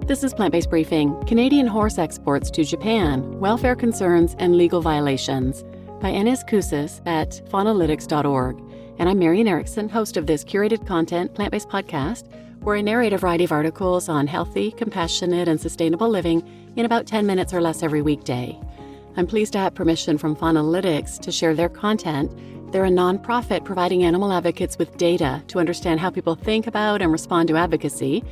This is Plant-Based Briefing, Canadian Horse Exports to Japan, Welfare Concerns and Legal Violations, by Aeneas Koosis at faunalytics.org. And I'm Marian Erickson, host of this curated content plant-based podcast, where I narrate a variety of articles on healthy, compassionate, and sustainable living in about 10 minutes or less every weekday. I'm pleased to have permission from Faunalytics to share their content. They're a nonprofit providing animal advocates with data to understand how people think about and respond to advocacy,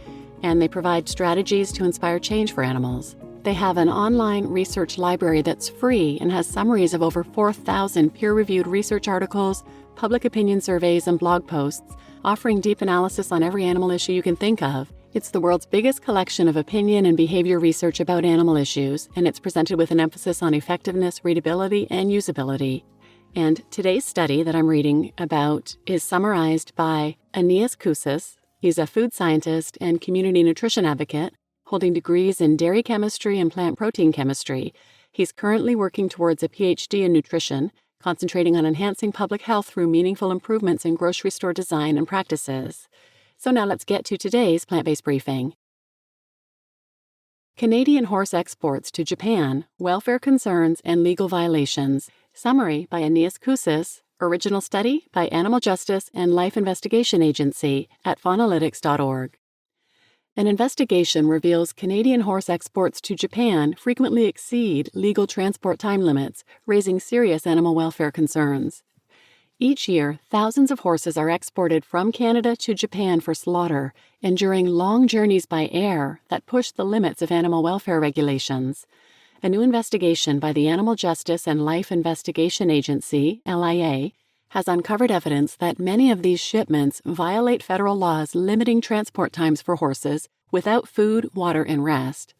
and they provide strategies to inspire change for animals. They have an online research library that's free and has summaries of over 4,000 peer-reviewed research articles, public opinion surveys, and blog posts, offering deep analysis on every animal issue you can think of. It's the world's biggest collection of opinion and behavior research about animal issues, and it's presented with an emphasis on effectiveness, readability, and usability. And today's study that I'm reading about is summarized by Aeneas Koosis. He's a food scientist and community nutrition advocate, holding degrees in dairy chemistry and plant protein chemistry. He's currently working towards a PhD in nutrition, concentrating on enhancing public health through meaningful improvements in grocery store design and practices. So now let's get to today's plant-based briefing. Canadian horse exports to Japan, welfare concerns and legal violations. Summary by Aeneas Koosis. Original study by Animal Justice and Life Investigation Agency at faunalytics.org. An investigation reveals Canadian horse exports to Japan frequently exceed legal transport time limits, raising serious animal welfare concerns. Each year, thousands of horses are exported from Canada to Japan for slaughter, enduring long journeys by air that push the limits of animal welfare regulations. A new investigation by the Animal Justice and Life Investigation Agency, LIA, has uncovered evidence that many of these shipments violate federal laws limiting transport times for horses without food, water, and rest.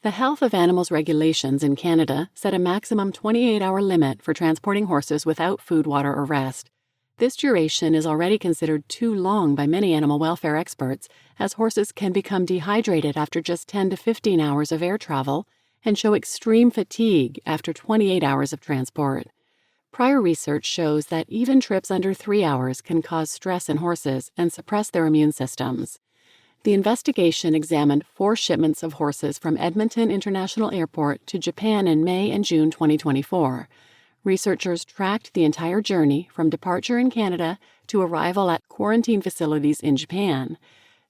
The Health of Animals regulations in Canada set a maximum 28-hour limit for transporting horses without food, water, or rest. This duration is already considered too long by many animal welfare experts, as horses can become dehydrated after just 10 to 15 hours of air travel and show extreme fatigue after 28 hours of transport. Prior research shows that even trips under 3 hours can cause stress in horses and suppress their immune systems. The investigation examined 4 shipments of horses from Edmonton International Airport to Japan in May and June 2024. Researchers tracked the entire journey from departure in Canada to arrival at quarantine facilities in Japan.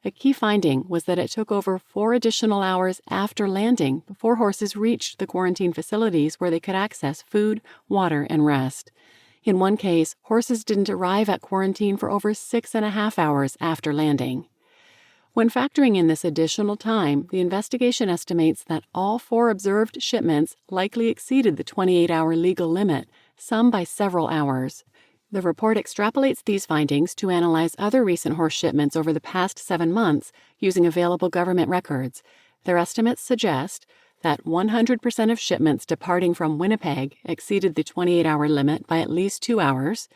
A key finding was that it took over 4 additional hours after landing before horses reached the quarantine facilities where they could access food, water, and rest. In one case, horses didn't arrive at quarantine for over 6.5 hours after landing. When factoring in this additional time, the investigation estimates that all 4 observed shipments likely exceeded the 28-hour legal limit, some by several hours. The report extrapolates these findings to analyze other recent horse shipments over the past 7 months using available government records. Their estimates suggest that 100% of shipments departing from Winnipeg exceeded the 28-hour limit by at least 2 hours,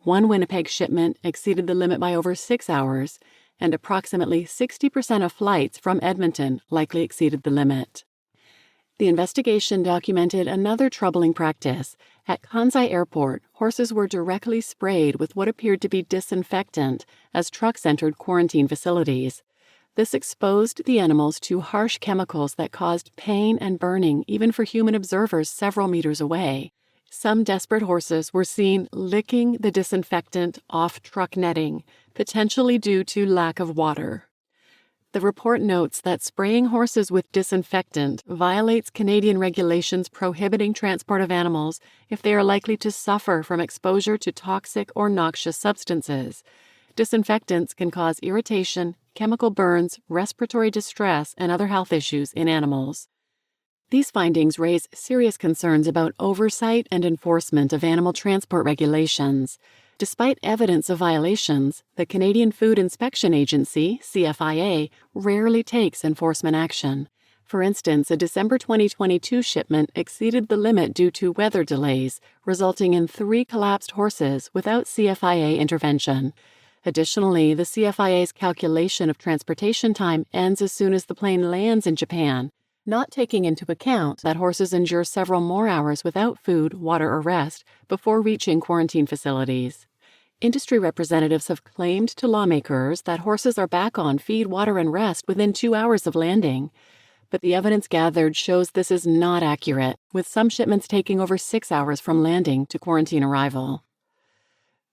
1 Winnipeg shipment exceeded the limit by over 6 hours, and approximately 60% of flights from Edmonton likely exceeded the limit. The investigation documented another troubling practice. At Kansai Airport, horses were directly sprayed with what appeared to be disinfectant as trucks entered quarantine facilities. This exposed the animals to harsh chemicals that caused pain and burning even for human observers several meters away. Some desperate horses were seen licking the disinfectant off truck netting, potentially due to lack of water. The report notes that spraying horses with disinfectant violates Canadian regulations prohibiting transport of animals if they are likely to suffer from exposure to toxic or noxious substances. Disinfectants can cause irritation, chemical burns, respiratory distress, and other health issues in animals. These findings raise serious concerns about oversight and enforcement of animal transport regulations. Despite evidence of violations, the Canadian Food Inspection Agency, CFIA, rarely takes enforcement action. For instance, a December 2022 shipment exceeded the limit due to weather delays, resulting in 3 collapsed horses without CFIA intervention. Additionally, the CFIA's calculation of transportation time ends as soon as the plane lands in Japan, not taking into account that horses endure several more hours without food, water, or rest before reaching quarantine facilities. Industry representatives have claimed to lawmakers that horses are back on feed, water, and rest within 2 hours of landing. But the evidence gathered shows this is not accurate, with some shipments taking over 6 hours from landing to quarantine arrival.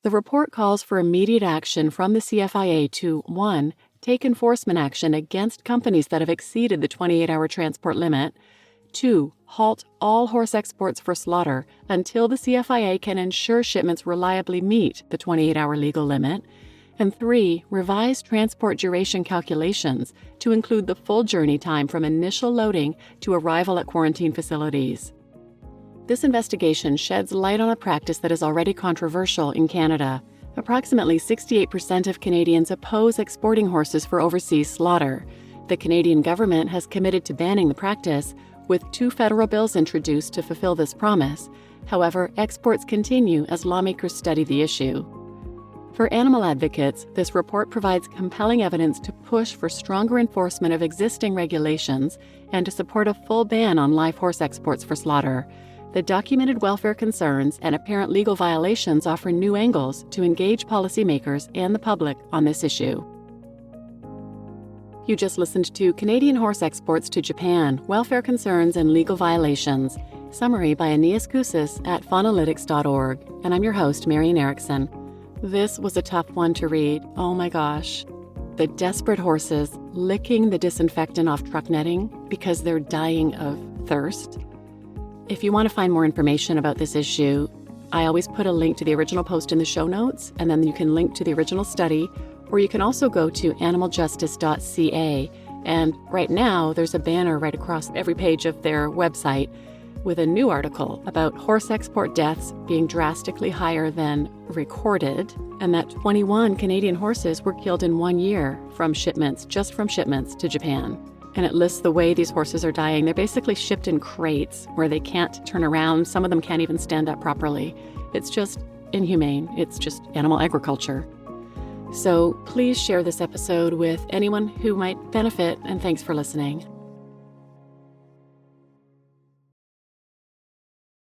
The report calls for immediate action from the CFIA to 1. Take enforcement action against companies that have exceeded the 28-hour transport limit, 2. Halt all horse exports for slaughter until the CFIA can ensure shipments reliably meet the 28-hour legal limit, and 3. Revise transport duration calculations to include the full journey time from initial loading to arrival at quarantine facilities. This investigation sheds light on a practice that is already controversial in Canada. Approximately 68% of Canadians oppose exporting horses for overseas slaughter. The Canadian government has committed to banning the practice, with 2 federal bills introduced to fulfill this promise. However, exports continue as lawmakers study the issue. For animal advocates, this report provides compelling evidence to push for stronger enforcement of existing regulations and to support a full ban on live horse exports for slaughter. The documented welfare concerns and apparent legal violations offer new angles to engage policymakers and the public on this issue. You just listened to Canadian Horse Exports to Japan, Welfare Concerns and Legal Violations. Summary by Aeneas Koosis at faunalytics.org. And I'm your host, Marian Erickson. This was a tough one to read. Oh my gosh. The desperate horses licking the disinfectant off truck netting because they're dying of thirst. If you want to find more information about this issue, I always put a link to the original post in the show notes, and then you can link to the original study, or you can also go to animaljustice.ca. And right now, there's a banner right across every page of their website with a new article about horse export deaths being drastically higher than recorded, and that 21 Canadian horses were killed in 1 year from shipments to Japan. And it lists the way these horses are dying. They're basically shipped in crates where they can't turn around. Some of them can't even stand up properly. It's just inhumane. It's just animal agriculture. So please share this episode with anyone who might benefit, and thanks for listening.